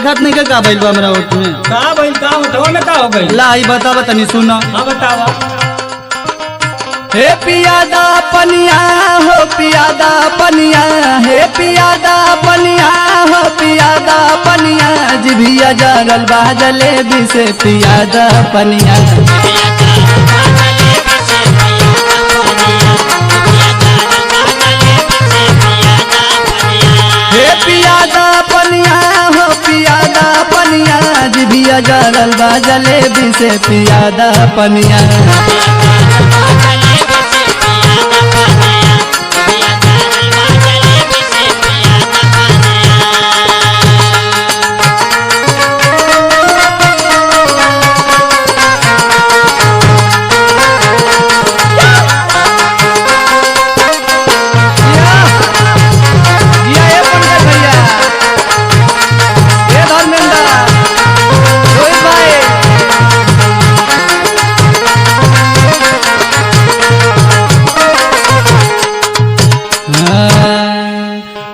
देखत नहीं का भइल बा हमरा ओठ में का भइल का होठवा में का हो गइल? ला ई बतावा तनी सुन। हां बतावा। हे पियादा पनिया हो पियादा पनिया, हे पियादा पनिया हो पियादा पनिया, जिभिया जरल बा जलेबी से पियादा पनिया। हे पियादा पनिया हो पियादा पनिया, जिभिया जरल बा जलेबी से पियादा पनिया।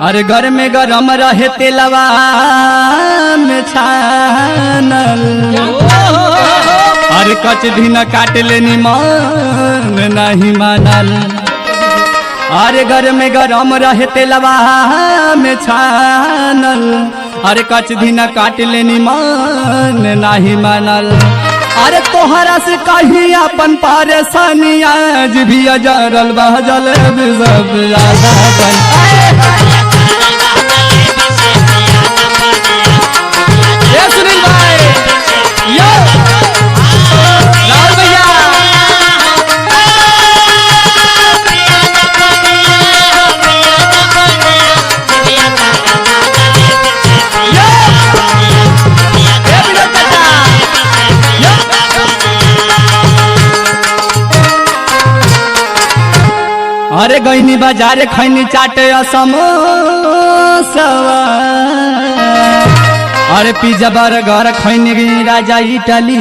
अरे घर में गरम रहे तेलवा में छानल, अरे कच भी न काट लेनी मन नहीं मानल। अरे घर में गरम रहे तेलवा में छानल, अरे कच भी न काट लेनी मन नहीं मानल। अरे तोहरा से कहीं अपन परेशानी आज भी अजरल बहजल सब ज्यादा सुनील भाई यो राहुल भैया अरे गईनी बाजार खैनी चाटे समोसवा, अरे पिज्जा बर्गर खैनी राजा इटली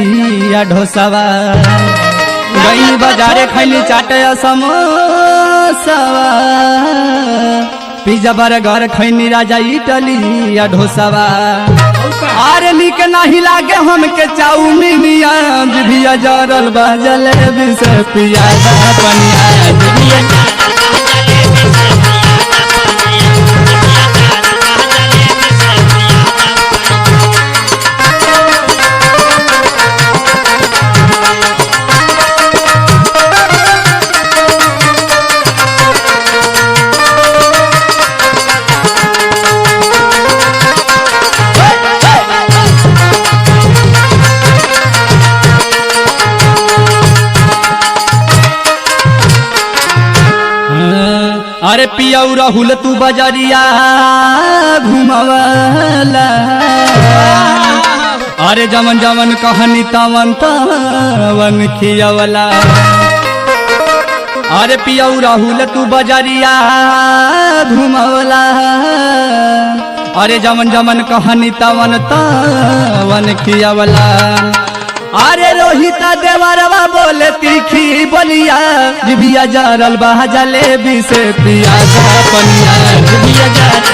या डोसावा। गईनी बाजार खैनी चाटे समोसवा, पिज्जा बर्गर खैनी राजा इटली या डोसावा। अरे निक नहीं लागे हमके चाउमीन भी जरल बा जलेबी से पियादा पनिया। अरे पियाऊ राहुल तू बजरिया घुमवला, अरे जमन जमन कहनी तवन तवन खियवला। अरे पियाऊ राहुल तू बजरिया घुमवला, अरे जमन जमन कहनी तवन तवन खियवला। अरे रोहिता देवरवा बोले तीखी बोलिया, जिभिया जरल बा जलेबी से पियादा पनिया। जिभिया जरल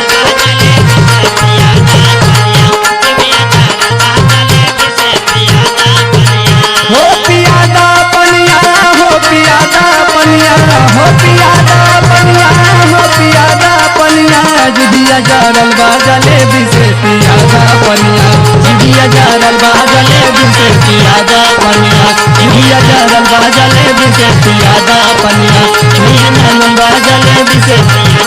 हो पियादा पनिया हो पियादा पनिया हो पियादा पनिया हो पियादा पनिया, जिभिया जरल बा जलेबी से पियादा पनिया। जिभिया जरल बा जलेबी से पियादा पनिया, जिभिया जरल बा जलेबी से पियादा पनिया, जिभिया जरल बा जलेबी से पिया।